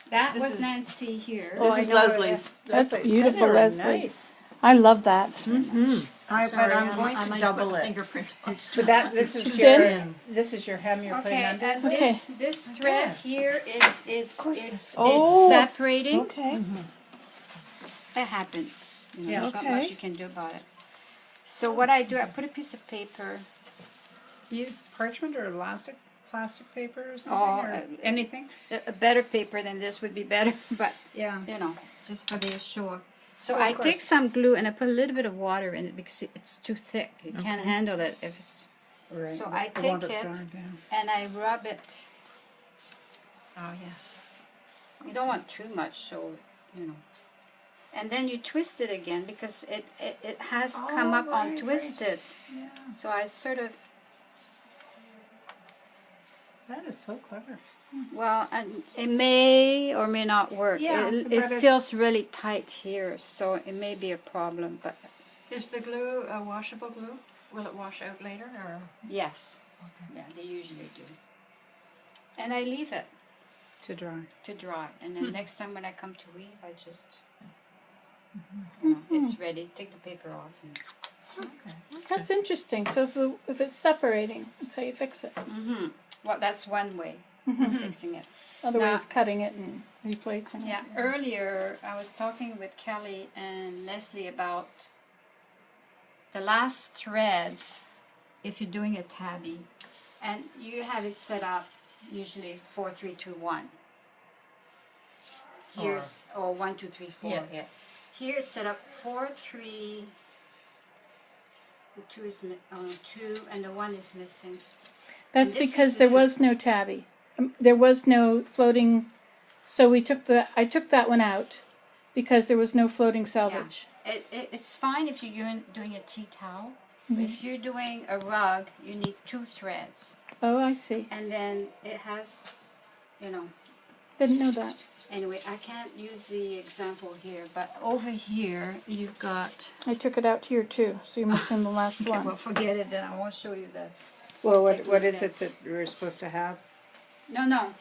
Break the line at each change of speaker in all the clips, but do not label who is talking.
That
This
was
is-
Nancy here.
Oh,
This is
I know,
Leslie's.
That's
Leslie.
beautiful,
They're
Leslie.
Nice.
I love that.
Mm-hmm. But
Sorry,
I'm going
I
to
might
double
put a
it.
fingerprint on.
It's too,
But that this
it's
is
too
your
thin.
this is your hem you're putting
Okay,
under.
and
Okay.
this thread
guess.
here is
Oh,
separating.
Okay.
That happens. You know,
Yeah.
there's not
Okay.
much you can do about it. So what I do, I put a piece of paper.
Use parchment or plastic paper or something
Oh,
or anything.
A better paper than this would be better, but
Yeah.
you know, just for the show. So
Oh, of
I take
course.
some glue and I put a little bit of water in it because it's too thick. You can't handle it if it's.
Right.
So I
The
take
won't
it
absorb, yeah.
and I rub it.
Oh yes.
You don't want too much, so you know. And then you twist it again because it has come
Oh,
up
right,
untwisted.
Yeah.
So I sort of,
That is so clever.
well, and it may or may not work.
Yeah,
it
but
feels
it's-
really tight here, so it may be a problem. But
Is the glue a washable glue? Will it wash out later, or?
yes, yeah, they usually do. And I leave it
To dry.
to dry, and then next time when I come to weave, I just, you know, it's ready. Take the paper off. And,
That's interesting. So if it's separating, that's how you fix it.
well, that's one way of fixing it.
Other way
Now-
is cutting it and replacing it.
Yeah, earlier I was talking with Kelly and Leslie about the last threads if you're doing a tabby, and you have it set up usually 4 3 2 1. Here's or 1 2 3 4.
Yeah, yeah.
Here it's set up 4 3. The 2 is 2 and the 1 is missing.
That's
This
because
is
there
it.
was no tabby. There was no floating. So I took that one out because there was no floating salvage.
It's fine if you're doing a tea towel. But if you're doing a rug, you need 2 threads.
Oh, I see.
And then it has, you know,
Didn't know that.
anyway, I can't use the example here, but over here you've got,
I took it out here too, so you're missing the last
okay,
one.
well, forget it, then I won't show you the,
Well,
Take
what
it
is
there.
it that we're supposed to have?
no.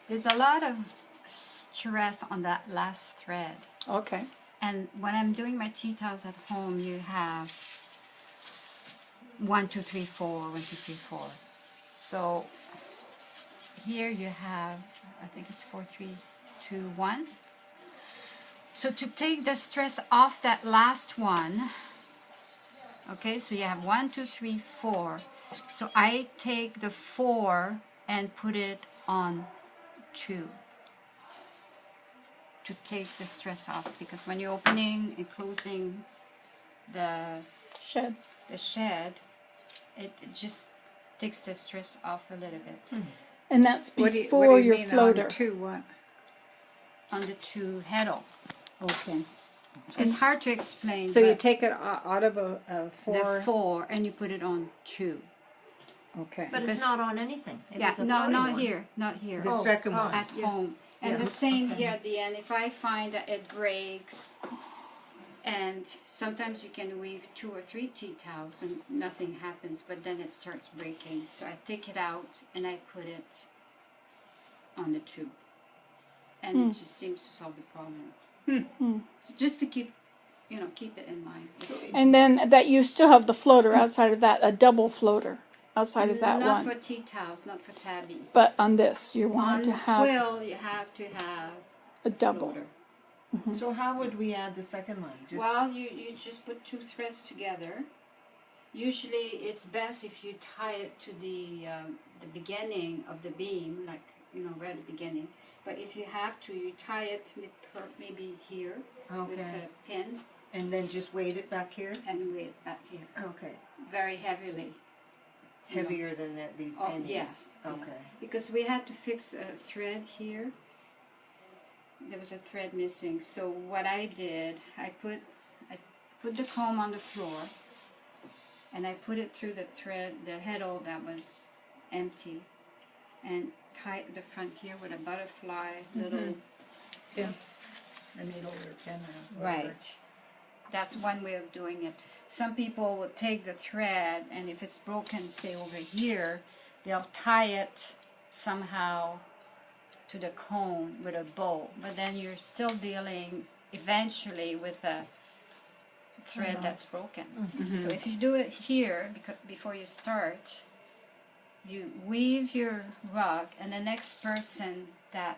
There's a lot of stress on that last thread.
Okay.
And when I'm doing my tea towels at home, you have 1 2 3 4, 1 2 3 4. So here you have, I think it's 4 3 2 1. So to take the stress off that last one, okay, so you have 1 2 3 4. So I take the 4 and put it on 2 to take the stress off, because when you're opening and closing the
Shed.
shed, it just takes the stress off a little bit
And that's
What do
before
you
your
mean
floater.
on 2 what?
on the 2 heddle.
Okay.
It's hard to explain.
So you
but
take it out of a
the
4.
4 and you put it on 2.
Okay.
But
Because-
it's not on anything. It
Yeah,
was a
no,
floating
not
one.
here, not here.
The second one.
At home. And
Yeah.
the same here at the end. If I find that it breaks, and sometimes you can weave 2 or 3 tea towels and nothing happens, but then it starts breaking. So I take it out and I put it on the tube. And it just seems to solve the problem. Just to keep it in mind.
And then that you still have the floater outside of that, a double floater outside of that
not
one.
for tea towels, not for tabby.
But on this, you want
On
to have
quill, you have to have
a double.
floater.
So how would we add the second one? Just
Well, you just put 2 threads together. Usually, it's best if you tie it to the beginning of the beam, like right at the beginning. But if you have to, you tie it maybe here with
okay.
a pin
And then just weight it back here?
and weigh it back here
Okay.
very heavily. You know.
Heavier than these
Oh,
pennies?
yes.
Okay.
Because we had to fix a thread here. There was a thread missing. So what I did, I put the comb on the floor, and I put it through the thread, the heddle that was empty, and tied the front here with a butterfly little.
Oops. A needle or a pin or whatever.
Right. That's one way of doing it. Some people will take the thread, and if it's broken, say over here, they'll tie it somehow to the cone with a bow, but then you're still dealing eventually with a thread that's broken. So if you do it here, before you start, you weave your rug, and the next person that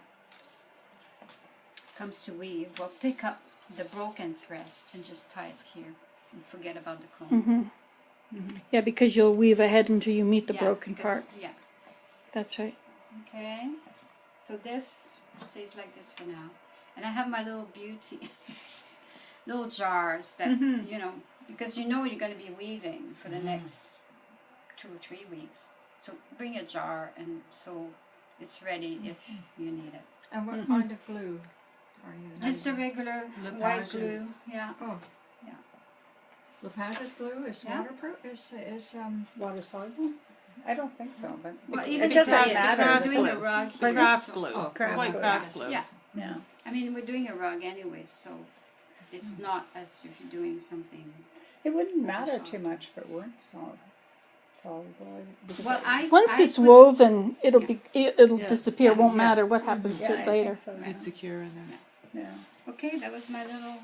comes to weave will pick up the broken thread and just tie it here and forget about the cone.
Yeah, because you'll weave ahead until you meet the
Yeah,
broken
because-
part.
Yeah.
That's right.
Okay. So this stays like this for now. And I have my little beauty, little jars that, you know, because you know you're going to be weaving for the next 2 or 3 weeks. So bring a jar, and so it's ready if you need it.
And what kind of glue are you using?
Just a regular white
Lepage's.
glue. Yeah.
Oh.
Yeah.
Lepage's glue is
Yeah.
waterproof. Is
Water soluble? I don't think so, but
Well,
it
even if
doesn't
it is,
matter.
we're doing a
glue.
rug here.
Craft
so-
glue.
Oh,
craft glue.
Craft glue.
Yeah.
Yeah.
I mean, we're doing a rug anyway, so it's not as if you're doing something.
It wouldn't matter too much if it weren't soluble. because
Well,
it-
Once
I
it's
put-
woven, it'll
Yeah.
disappear. It won't
Yeah.
matter what happens
yeah,
to
I
it
think
later.
so, yeah.
It's secure in there.
Yeah.
Okay, that was my little